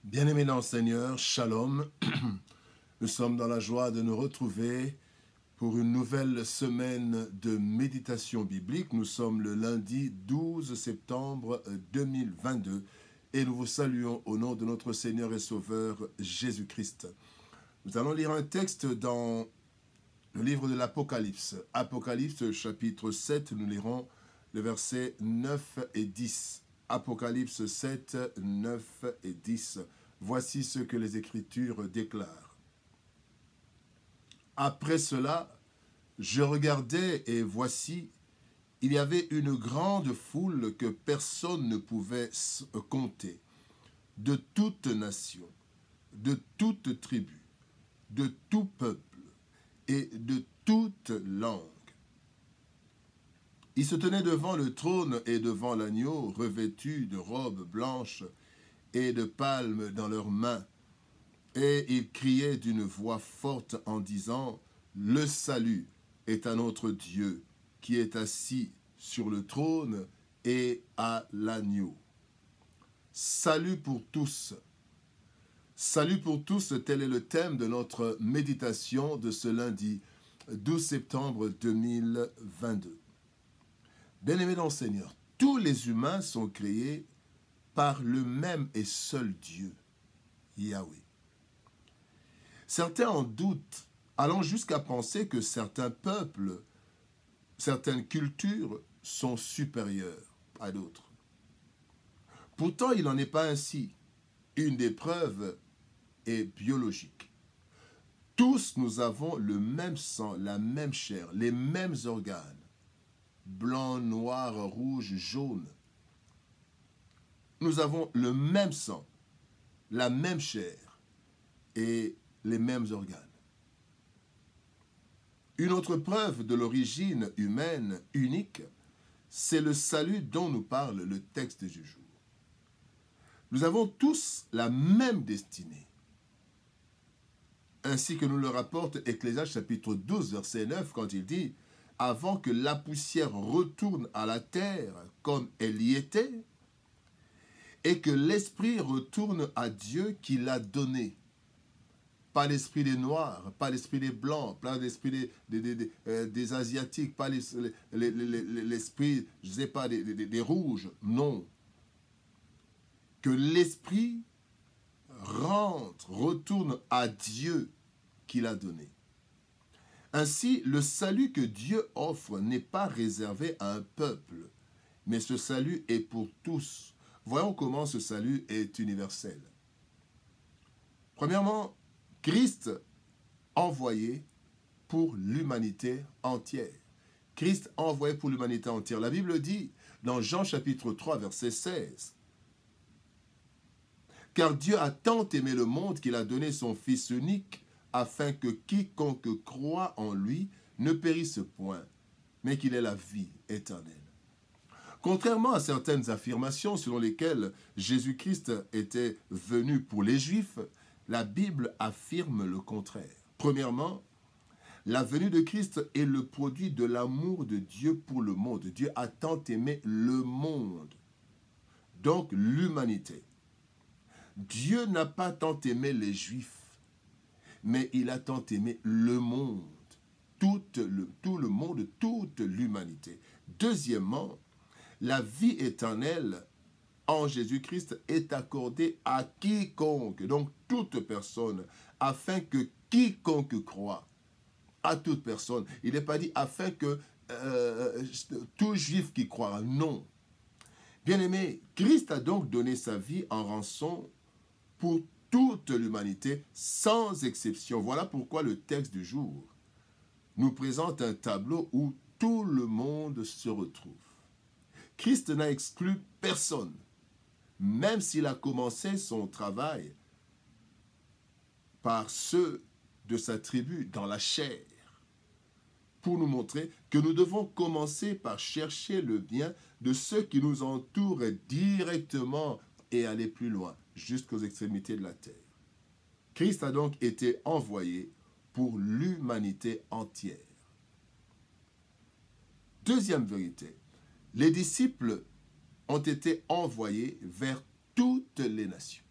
Bien-aimés dans le Seigneur, Shalom. Nous sommes dans la joie de nous retrouver pour une nouvelle semaine de méditation biblique. Nous sommes le lundi 12 septembre 2022 et nous vous saluons au nom de notre Seigneur et Sauveur Jésus-Christ. Nous allons lire un texte dans le livre de l'Apocalypse. Apocalypse chapitre 7, nous lirons le verset 9 et 10. Apocalypse 7, 9 et 10. Voici ce que les Écritures déclarent. Après cela, je regardais et voici, il y avait une grande foule que personne ne pouvait compter, de toute nation, de toute tribu, de tout peuple et de toute langue. Ils se tenaient devant le trône et devant l'agneau, revêtus de robes blanches et de palmes dans leurs mains. Et ils criaient d'une voix forte en disant, « Le salut est à notre Dieu, qui est assis sur le trône et à l'agneau. » Salut pour tous. Salut pour tous, tel est le thème de notre méditation de ce lundi 12 septembre 2022. Bien-aimés dans le Seigneur, tous les humains sont créés par le même et seul Dieu, Yahweh. Certains en doutent, allant jusqu'à penser que certains peuples, certaines cultures sont supérieures à d'autres. Pourtant, il n'en est pas ainsi. Une des preuves est biologique. Tous nous avons le même sang, la même chair, les mêmes organes. Blanc, noir, rouge, jaune. Nous avons le même sang, la même chair et les mêmes organes. Une autre preuve de l'origine humaine unique, c'est le salut dont nous parle le texte du jour. Nous avons tous la même destinée. Ainsi que nous le rapporte Ecclésiaste chapitre 12, verset 9, quand il dit « Avant que la poussière retourne à la terre comme elle y était, et que l'esprit retourne à Dieu qui l'a donné. » Pas l'esprit des Noirs, pas l'esprit des Blancs, pas l'esprit des Asiatiques, pas l'esprit, je ne sais pas, des Rouges, non. Que l'esprit retourne à Dieu qui l'a donné. Ainsi, le salut que Dieu offre n'est pas réservé à un peuple, mais ce salut est pour tous. Voyons comment ce salut est universel. Premièrement, Christ envoyé pour l'humanité entière. Christ envoyé pour l'humanité entière. La Bible dit dans Jean chapitre 3, verset 16, « Car Dieu a tant aimé le monde qu'il a donné son Fils unique, afin que quiconque croit en lui ne périsse point, mais qu'il ait la vie éternelle. » Contrairement à certaines affirmations selon lesquelles Jésus-Christ était venu pour les Juifs, la Bible affirme le contraire. Premièrement, la venue de Christ est le produit de l'amour de Dieu pour le monde. Dieu a tant aimé le monde, donc l'humanité. Dieu n'a pas tant aimé les Juifs, mais il a tant aimé le monde, tout le monde, toute l'humanité. Deuxièmement, la vie éternelle en Jésus-Christ est accordée à quiconque, donc toute personne, afin que quiconque croit, à toute personne. Il n'est pas dit afin que tout juif qui croira, non. Bien-aimé, Christ a donc donné sa vie en rançon pour toute l'humanité, sans exception. Voilà pourquoi le texte du jour nous présente un tableau où tout le monde se retrouve. Christ n'a exclu personne, même s'il a commencé son travail par ceux de sa tribu dans la chair, pour nous montrer que nous devons commencer par chercher le bien de ceux qui nous entourent directement et aller plus loin, jusqu'aux extrémités de la terre. Christ a donc été envoyé pour l'humanité entière. Deuxième vérité, les disciples ont été envoyés vers toutes les nations.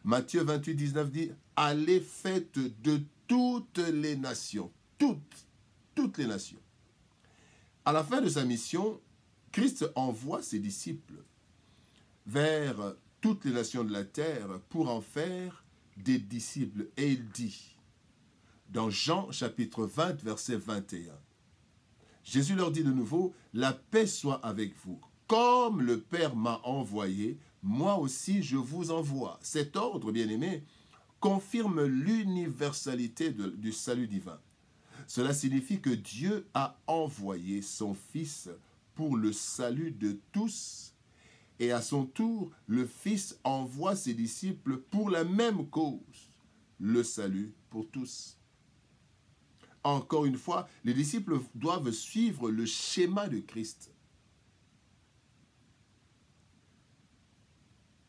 Matthieu 28, 19 dit, allez, faites de toutes les nations, toutes les nations. À la fin de sa mission, Christ envoie ses disciples vers toutes les nations de la terre pour en faire des disciples. Et il dit, dans Jean chapitre 20, verset 21, Jésus leur dit de nouveau, la paix soit avec vous. Comme le Père m'a envoyé, moi aussi je vous envoie. Cet ordre, bien-aimé, confirme l'universalité du salut divin. Cela signifie que Dieu a envoyé son Fils pour le salut de tous, et à son tour, le Fils envoie ses disciples pour la même cause, le salut pour tous. Encore une fois, les disciples doivent suivre le schéma de Christ.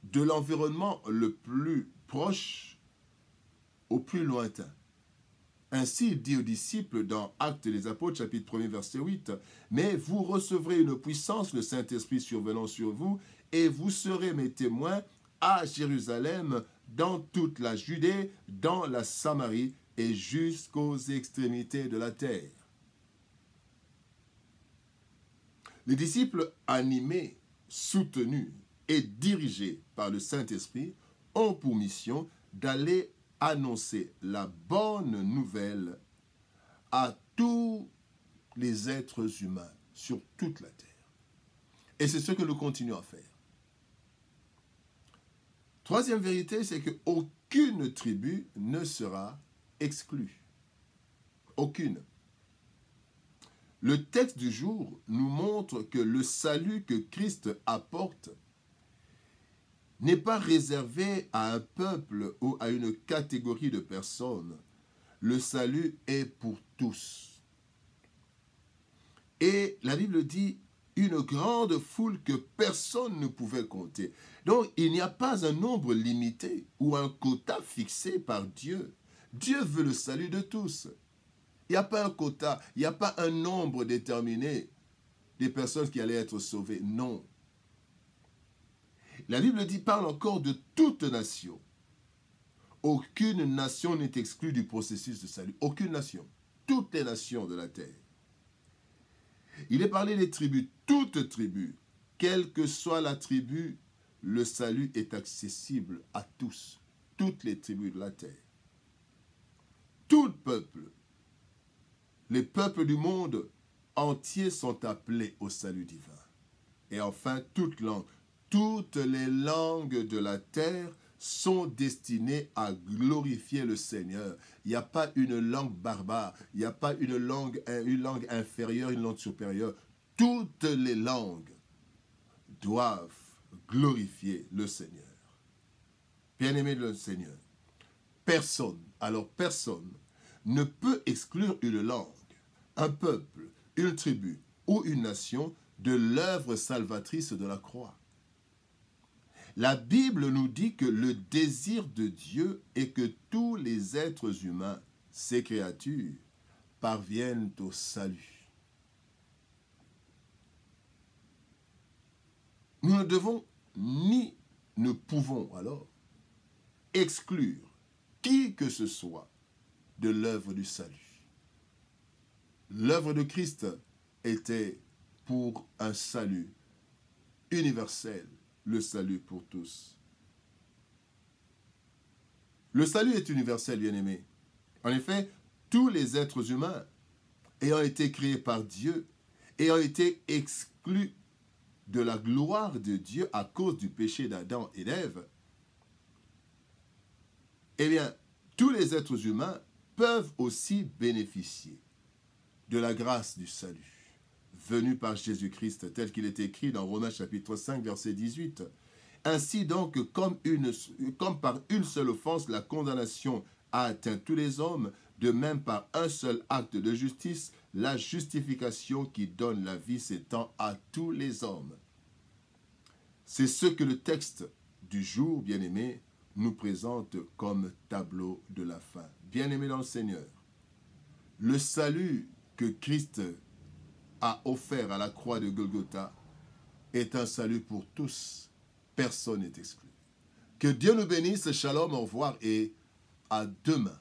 De l'environnement le plus proche au plus lointain. Ainsi, il dit aux disciples dans Actes des Apôtres, chapitre 1er, verset 8, « Mais vous recevrez une puissance, le Saint-Esprit survenant sur vous, et vous serez mes témoins à Jérusalem, dans toute la Judée, dans la Samarie et jusqu'aux extrémités de la terre. » Les disciples animés, soutenus et dirigés par le Saint-Esprit ont pour mission d'aller annoncer la bonne nouvelle à tous les êtres humains sur toute la terre. Et c'est ce que nous continuons à faire. Troisième vérité, c'est qu'aucune tribu ne sera exclue. Aucune. Le texte du jour nous montre que le salut que Christ apporte n'est pas réservé à un peuple ou à une catégorie de personnes. Le salut est pour tous. Et la Bible dit une grande foule que personne ne pouvait compter. Donc, il n'y a pas un nombre limité ou un quota fixé par Dieu. Dieu veut le salut de tous. Il n'y a pas un quota, il n'y a pas un nombre déterminé des personnes qui allaient être sauvées. Non. La Bible parle encore de toute nation. Aucune nation n'est exclue du processus de salut. Aucune nation. Toutes les nations de la terre. Il est parlé des tribus. Toute tribu, quelle que soit la tribu, le salut est accessible à tous. Toutes les tribus de la terre. Tout peuple. Les peuples du monde entier sont appelés au salut divin. Et enfin, toute langue. Toutes les langues de la terre sont destinées à glorifier le Seigneur. Il n'y a pas une langue barbare, il n'y a pas une langue inférieure, une langue supérieure. Toutes les langues doivent glorifier le Seigneur. Bien-aimé de le Seigneur, personne ne peut exclure une langue, un peuple, une tribu ou une nation de l'œuvre salvatrice de la croix. La Bible nous dit que le désir de Dieu est que tous les êtres humains, ses créatures, parviennent au salut. Nous ne devons ni ne pouvons alors exclure qui que ce soit de l'œuvre du salut. L'œuvre de Christ était pour un salut universel, le salut pour tous. Le salut est universel, bien-aimé. En effet, tous les êtres humains ayant été créés par Dieu, ayant été exclus de la gloire de Dieu à cause du péché d'Adam et d'Ève, eh bien, tous les êtres humains peuvent aussi bénéficier de la grâce du salut venu par Jésus-Christ, tel qu'il est écrit dans Romains chapitre 5, verset 18. Ainsi donc, comme par une seule offense, la condamnation a atteint tous les hommes, de même par un seul acte de justice, la justification qui donne la vie s'étend à tous les hommes. C'est ce que le texte du jour, bien-aimé, nous présente comme tableau de la fin. Bien-aimé dans le Seigneur, le salut que Christ a offert à la croix de Golgotha est un salut pour tous. Personne n'est exclu. Que Dieu nous bénisse. Shalom, au revoir et à demain.